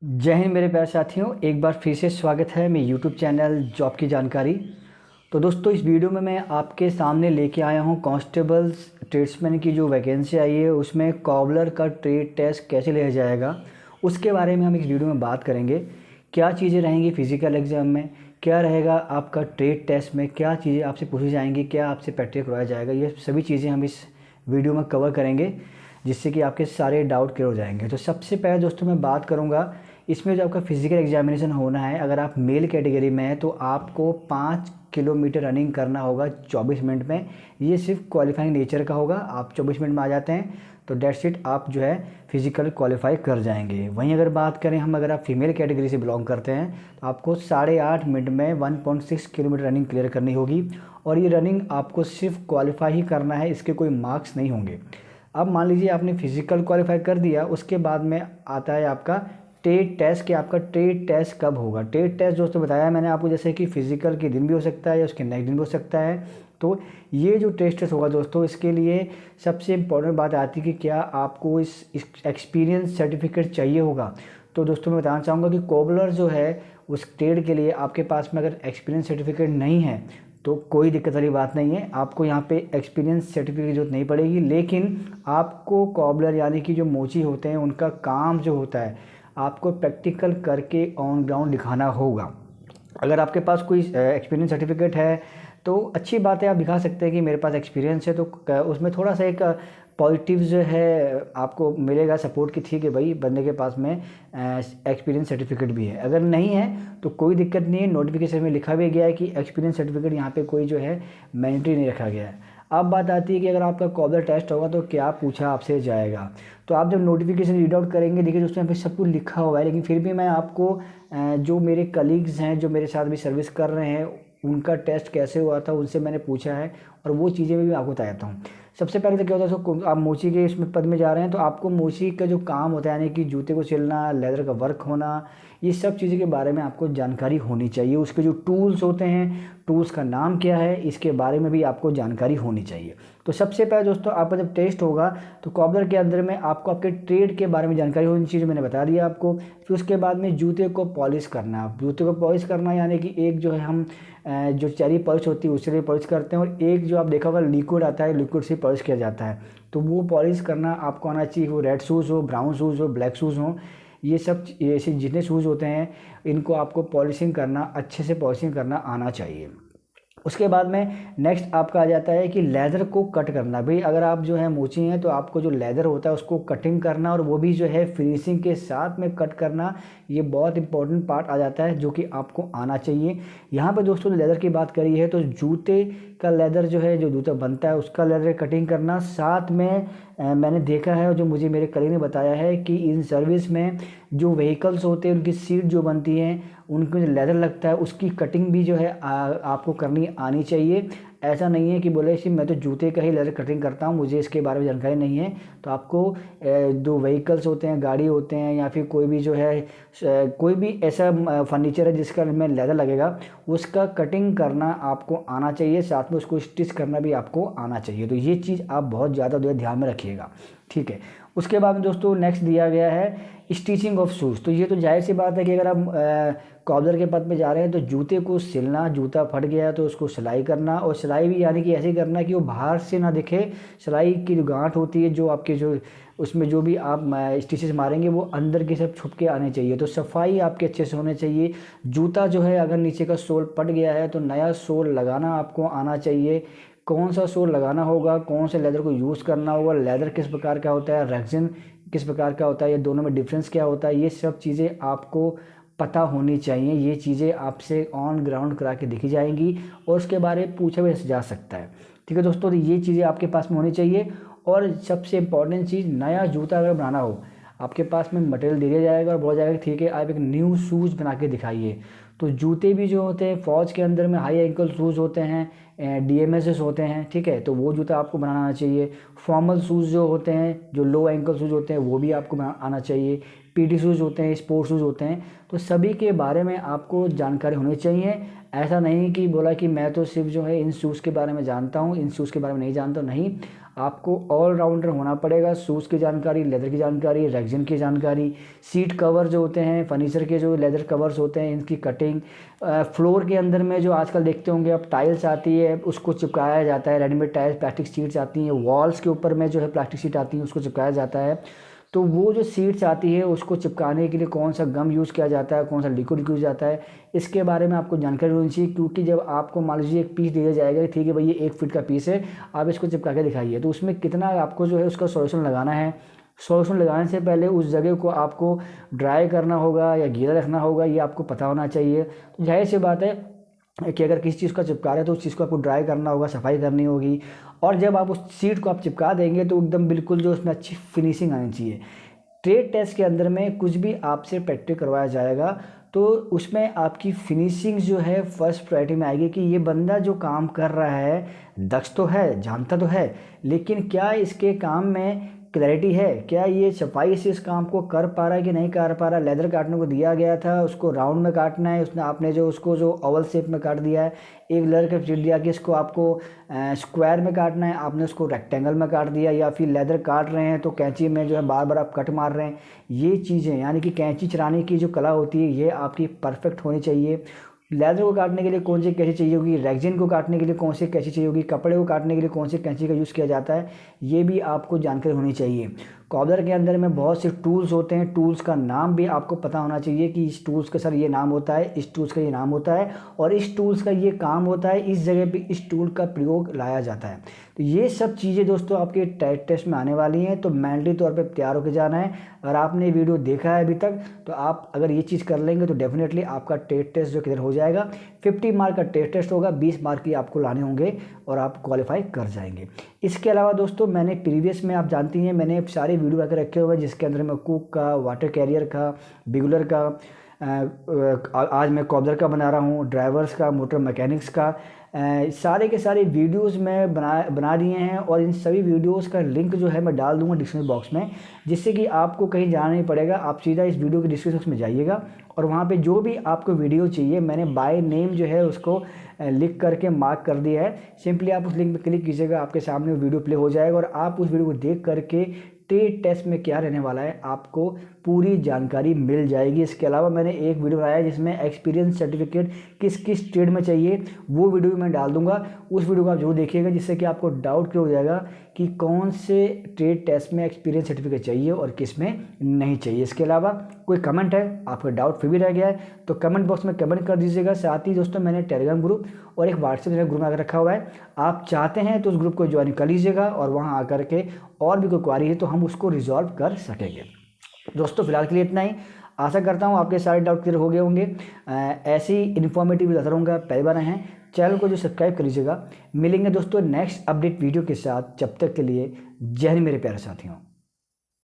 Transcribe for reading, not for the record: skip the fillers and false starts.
जय हिंद मेरे प्यारे साथियों, एक बार फिर से स्वागत है मेरे यूट्यूब चैनल जॉब की जानकारी। तो दोस्तों, इस वीडियो में मैं आपके सामने लेके आया हूँ कांस्टेबल्स ट्रेड्समैन की जो वैकेंसी आई है उसमें कॉबलर का ट्रेड टेस्ट कैसे लिया जाएगा उसके बारे में हम इस वीडियो में बात करेंगे। क्या चीज़ें रहेंगी फिज़िकल एग्ज़ाम में, क्या रहेगा आपका ट्रेड टेस्ट में, क्या चीज़ें आपसे पूछी जाएंगी, क्या आपसे प्रैक्टिस करवाया जाएगा, ये सभी चीज़ें हम इस वीडियो में कवर करेंगे जिससे कि आपके सारे डाउट क्लियर हो जाएंगे। तो सबसे पहले दोस्तों मैं बात करूँगा इसमें जो आपका फिज़िकल एग्जामिनेशन होना है। अगर आप मेल कैटेगरी में हैं तो आपको 5 किलोमीटर रनिंग करना होगा 24 मिनट में। ये सिर्फ क्वालिफाइंग नेचर का होगा, आप 24 मिनट में आ जाते हैं तो डेट्स इट, आप जो है फिज़िकल क्वालिफाई कर जाएंगे। वहीं अगर बात करें हम, अगर आप फीमेल कैटेगरी से बिलोंग करते हैं तो आपको 8.5 मिनट में 1.6 किलोमीटर रनिंग क्लियर करनी होगी और ये रनिंग आपको सिर्फ क्वालिफाई ही करना है, इसके कोई मार्क्स नहीं होंगे। अब मान लीजिए आपने फिज़िकल क्वालिफाई कर दिया, उसके बाद में आता है आपका ट्रेड टेस्ट। कि आपका ट्रेड टेस्ट कब होगा। ट्रेड टेस्ट दोस्तों बताया मैंने आपको, जैसे कि फ़िज़िकल के दिन भी हो सकता है या उसके नेक्स्ट दिन भी हो सकता है। तो ये जो टेस्ट होगा दोस्तों, इसके लिए सबसे इम्पोर्टेंट बात आती है कि क्या आपको इस एक्सपीरियंस सर्टिफिकेट चाहिए होगा। तो दोस्तों मैं बताना चाहूँगा कि कोबलर जो है उस ट्रेड के लिए आपके पास में अगर एक्सपीरियंस सर्टिफिकेट नहीं है तो कोई दिक्कत वाली बात नहीं है, आपको यहाँ पे एक्सपीरियंस सर्टिफिकेट की जरूरत नहीं पड़ेगी। लेकिन आपको कॉबलर यानी कि जो मोची होते हैं उनका काम जो होता है आपको प्रैक्टिकल करके ऑन ग्राउंड दिखाना होगा। अगर आपके पास कोई एक्सपीरियंस सर्टिफिकेट है तो अच्छी बात है, आप दिखा सकते हैं कि मेरे पास एक्सपीरियंस है। तो उसमें थोड़ा सा एक पॉजिटिव जो है आपको मिलेगा सपोर्ट कि ठीक है भाई, बंदे के पास में एक्सपीरियंस सर्टिफिकेट भी है। अगर नहीं है तो कोई दिक्कत नहीं है, नोटिफिकेशन में लिखा भी गया है कि एक्सपीरियंस सर्टिफिकेट यहाँ पे कोई जो है मैंडेटरी नहीं रखा गया है। अब बात आती है कि अगर आपका कॉबलर टेस्ट होगा तो क्या पूछा आपसे जाएगा। तो आप जब नोटिफिकेशन रीड आउट करेंगे, देखिए दोस्तों यहाँ पे सब कुछ लिखा हुआ है, लेकिन फिर भी मैं आपको जो मेरे कलीग्स हैं जो मेरे साथ भी सर्विस कर रहे हैं उनका टेस्ट कैसे हुआ था उनसे मैंने पूछा है और वो चीज़ें भी मैं आपको बता देता हूँ। सबसे पहले तो क्या होता है दोस्तों, आप मोची के इसमें पद में जा रहे हैं तो आपको मोची का जो काम होता है यानी कि जूते को सिलना, लेदर का वर्क होना, ये सब चीज़ों के बारे में आपको जानकारी होनी चाहिए। उसके जो टूल्स होते हैं, टूल्स का नाम क्या है, इसके बारे में भी आपको जानकारी होनी चाहिए। तो सबसे पहले दोस्तों आपका जब टेस्ट होगा तो कॉबलर के अंदर में आपको आपके ट्रेड के बारे में जानकारी होनी चाहिए, जो मैंने बता दिया आपको। फिर उसके बाद में जूते को पॉलिश करना। जूते को पॉलिश करना यानी कि एक जो है हम जो चेरी पॉलिश होती है उससे भी पॉलिश करते हैं, और एक जो आप देखा होगा लिक्विड आता है, लिक्विड से पॉलिश किया जाता है। तो वो पॉलिश करना आपको आना चाहिए, वो रेड शूज़ हो, ब्राउन शूज़ हो, ब्लैक शूज़ हो, ये सब ऐसे जितने शूज़ होते हैं इनको आपको पॉलिशिंग करना, अच्छे से पॉलिशिंग करना आना चाहिए। उसके बाद में नेक्स्ट आपका आ जाता है कि लेदर को कट करना। भाई अगर आप जो है मोची हैं तो आपको जो लेदर होता है उसको कटिंग करना और वो भी जो है फिनिशिंग के साथ में कट करना, ये बहुत इंपॉर्टेंट पार्ट आ जाता है जो कि आपको आना चाहिए। यहाँ पर दोस्तों लेदर की बात करी है तो जूते का लेदर जो है, जो जूता बनता है उसका लेदर कटिंग करना। साथ में मैंने देखा है और जो मुझे मेरे कलीग ने बताया है कि इन सर्विस में जो व्हीकल्स होते हैं उनकी सीट जो बनती हैं उनको जो लेदर लगता है उसकी कटिंग भी जो है आपको करनी आनी चाहिए। ऐसा नहीं है कि बोले कि मैं तो जूते का ही लेदर कटिंग करता हूँ, मुझे इसके बारे में जानकारी नहीं है। तो आपको जो व्हीकल्स होते हैं, गाड़ी होते हैं या फिर कोई भी जो है कोई भी ऐसा फर्नीचर है जिसका में लेदर लगेगा, उसका कटिंग करना आपको आना चाहिए, साथ में उसको स्टिच करना भी आपको आना चाहिए। तो ये चीज़ आप बहुत ज़्यादा जो है ध्यान में रखिएगा, ठीक है। उसके बाद में दोस्तों नेक्स्ट दिया गया है स्टिचिंग ऑफ शूज़। तो ये तो जाहिर सी बात है कि अगर आप कॉबलर के पद में जा रहे हैं तो जूते को सिलना, जूता फट गया है तो उसको सिलाई करना, और सिलाई भी यानी कि ऐसे करना कि वो बाहर से ना दिखे। सिलाई की जो गांठ होती है, जो आपके जो उसमें जो भी आप स्टिचेस मारेंगे वो अंदर की सब छुप के आने चाहिए। तो सफाई आपके अच्छे से होने चाहिए। जूता जो है अगर नीचे का सोल पट गया है तो नया सोल लगाना आपको आना चाहिए। कौन सा सोल लगाना होगा, कौन से लेदर को यूज़ करना होगा, लेदर किस प्रकार का होता है, रेक्सिन किस प्रकार का होता है, ये दोनों में डिफरेंस क्या होता है, ये सब चीज़ें आपको पता होनी चाहिए। ये चीज़ें आपसे ऑन ग्राउंड करा के दिखी जाएंगी और उसके बारे में पूछा भी जा सकता है, ठीक है दोस्तों। तो ये चीज़ें आपके पास में होनी चाहिए। और सबसे इम्पॉर्टेंट चीज़, नया जूता अगर बनाना हो आपके पास में मटेरियल दे दिया जाएगा और बोला जाएगा ठीक है आप एक न्यू शूज़ बना के दिखाइए। तो जूते भी जो होते हैं फ़ौज के अंदर में हाई एंकल शूज़ होते हैं, DMSS होते हैं, ठीक है, तो वो जूता आपको बनाना आना चाहिए। फॉर्मल शूज़ जो होते हैं, जो लो एंकल शूज़ होते हैं वो भी आपको आना चाहिए। PT शूज़ होते हैं, स्पोर्ट्स शूज़ होते हैं, तो सभी के बारे में आपको जानकारी होनी चाहिए। ऐसा नहीं कि बोला कि मैं तो सिर्फ जो है इन शूज़ के बारे में जानता हूँ, इन शूज़ के बारे में नहीं जानता, नहीं। आपको ऑलराउंडर होना पड़ेगा। शूज़ की जानकारी, लेदर की जानकारी, रेक्जिन की जानकारी, सीट कवर जो होते हैं, फर्नीचर के जो लेदर कवर्स होते हैं, इनकी कटिंग, फ्लोर के अंदर में जो आजकल देखते होंगे आप टाइल्स आती है उसको चिपकाया जाता है, रेडीमेड टाइल्स प्लास्टिक सीट्स आती हैं, वॉल्स के ऊपर में जो है प्लास्टिक सीट आती है उसको चिपकाया जाता है। तो वो जो सीट्स आती है उसको चिपकाने के लिए कौन सा गम यूज़ किया जाता है, कौन सा लिक्विड यूज़ जाता है, इसके बारे में आपको जानकारी होनी चाहिए। क्योंकि जब आपको मान लीजिए एक पीस दिया जाएगा, ठीक है भाई ये 1 फीट का पीस है, आप इसको चिपका के दिखाइए, तो उसमें कितना आपको जो है उसका सॉल्यूशन लगाना है। सॉल्यूशन लगाने से पहले उस जगह को आपको ड्राई करना होगा या गीला रखना होगा, ये आपको पता होना चाहिए। तो जाहिर सी बात है कि अगर किसी चीज़ का चिपका रहे हैं तो उस चीज़ को आपको ड्राई करना होगा, सफाई करनी होगी। और जब आप उस सीट को आप चिपका देंगे तो एकदम बिल्कुल जो उसमें अच्छी फिनिशिंग आनी चाहिए। ट्रेड टेस्ट के अंदर में कुछ भी आपसे प्रैक्टिस करवाया जाएगा तो उसमें आपकी फिनिशिंग जो है फर्स्ट प्रायोरिटी में आएगी कि ये बंदा जो काम कर रहा है दक्ष तो है, जानता तो है, लेकिन क्या इसके काम में क्लैरिटी है, क्या ये सफाई से इस काम को कर पा रहा है कि नहीं कर पा रहा है। लेदर काटने को दिया गया था, उसको राउंड में काटना है, उसने आपने जो उसको जो ओवल शेप में काट दिया है। एक लेदर का शीट दिया कि इसको आपको स्क्वायर में काटना है, आपने उसको रेक्टेंगल में काट दिया। या फिर लेदर काट रहे हैं तो कैंची में जो है बार बार आप कट मार रहे हैं। ये चीज़ें यानी कि कैंची चलाने की जो कला होती है ये आपकी परफेक्ट होनी चाहिए। लेदर को काटने के लिए कौन सी कैंची चाहिए होगी, रेक्जिन को काटने के लिए कौन सी कैंची चाहिए होगी, कपड़े को काटने के लिए कौन सी कैंची का यूज़ किया जाता है, ये भी आपको जानकारी होनी चाहिए। कॉबलर के अंदर में बहुत से टूल्स होते हैं, टूल्स का नाम भी आपको पता होना चाहिए कि इस टूल्स का सर ये नाम होता है, इस टूल्स का ये नाम होता है और इस टूल्स का ये काम होता है, इस जगह पे इस टूल का प्रयोग लाया जाता है। तो ये सब चीज़ें दोस्तों आपके टेस्ट में आने वाली हैं, तो मैंडली तौर पे तैयार होकर जाना है। अगर आपने वीडियो देखा है अभी तक तो आप अगर ये चीज़ कर लेंगे तो डेफिनेटली आपका टेस्ट जो क्लियर हो जाएगा। 50 मार्क का टेस्ट होगा, 20 मार्क की आपको लाने होंगे और आप क्वालिफाई कर जाएंगे। इसके अलावा दोस्तों मैंने प्रीवियस में आप जानती हैं मैंने सारे वीडियो बना के रखे हुए हैं जिसके अंदर मैं कुक का, वाटर कैरियर का, बिगुलर का, आज मैं कॉबलर का बना रहा हूँ, ड्राइवर्स का, मोटर मैकेनिक्स का, सारे के सारे वीडियोस मैं बना दिए हैं। और इन सभी वीडियोस का लिंक जो है मैं डाल दूंगा डिस्क्रिप्शन बॉक्स में, जिससे कि आपको कहीं जाना नहीं पड़ेगा। आप सीधा इस वीडियो के डिस्क्रिप्शन बॉक्स में जाइएगा और वहाँ पे जो भी आपको वीडियो चाहिए मैंने बाय नेम जो है उसको लिख करके मार्क कर दिया है। सिंपली आप उस लिंक पर क्लिक कीजिएगा, आपके सामने वीडियो प्ले हो जाएगा और आप उस वीडियो को देख करके ट्रेड टेस्ट में क्या रहने वाला है आपको पूरी जानकारी मिल जाएगी। इसके अलावा मैंने एक वीडियो बनाया है जिसमें एक्सपीरियंस सर्टिफिकेट किस किस ट्रेड में चाहिए, वो वीडियो मैं डाल दूंगा। उस वीडियो को आप जरूर देखिएगा जिससे कि आपको डाउट क्लियर हो जाएगा कि कौन से ट्रेड टेस्ट में एक्सपीरियंस सर्टिफिकेट चाहिए और किस में नहीं चाहिए। इसके अलावा कोई कमेंट है, आपका डाउट फिर भी रह गया है तो कमेंट बॉक्स में कमेंट कर दीजिएगा। साथ ही दोस्तों मैंने टेलीग्राम ग्रुप और एक व्हाट्सएप ग्रुप में रखा हुआ है, आप चाहते हैं तो उस ग्रुप को ज्वाइन कर लीजिएगा और वहाँ आकर के और भी कोई क्वारी है तो हम उसको रिजॉल्व कर सकेंगे। दोस्तों फिलहाल के लिए इतना ही, आशा करता हूँ आपके सारे डाउट क्लियर हो गए होंगे। ऐसी इन्फॉर्मेटिव वीडियो लाता रहूँगा, पहली बार हैं चैनल को जो सब्सक्राइब कर लीजिएगा। मिलेंगे दोस्तों नेक्स्ट अपडेट वीडियो के साथ, जब तक के लिए जय हिंद मेरे प्यारे साथियों।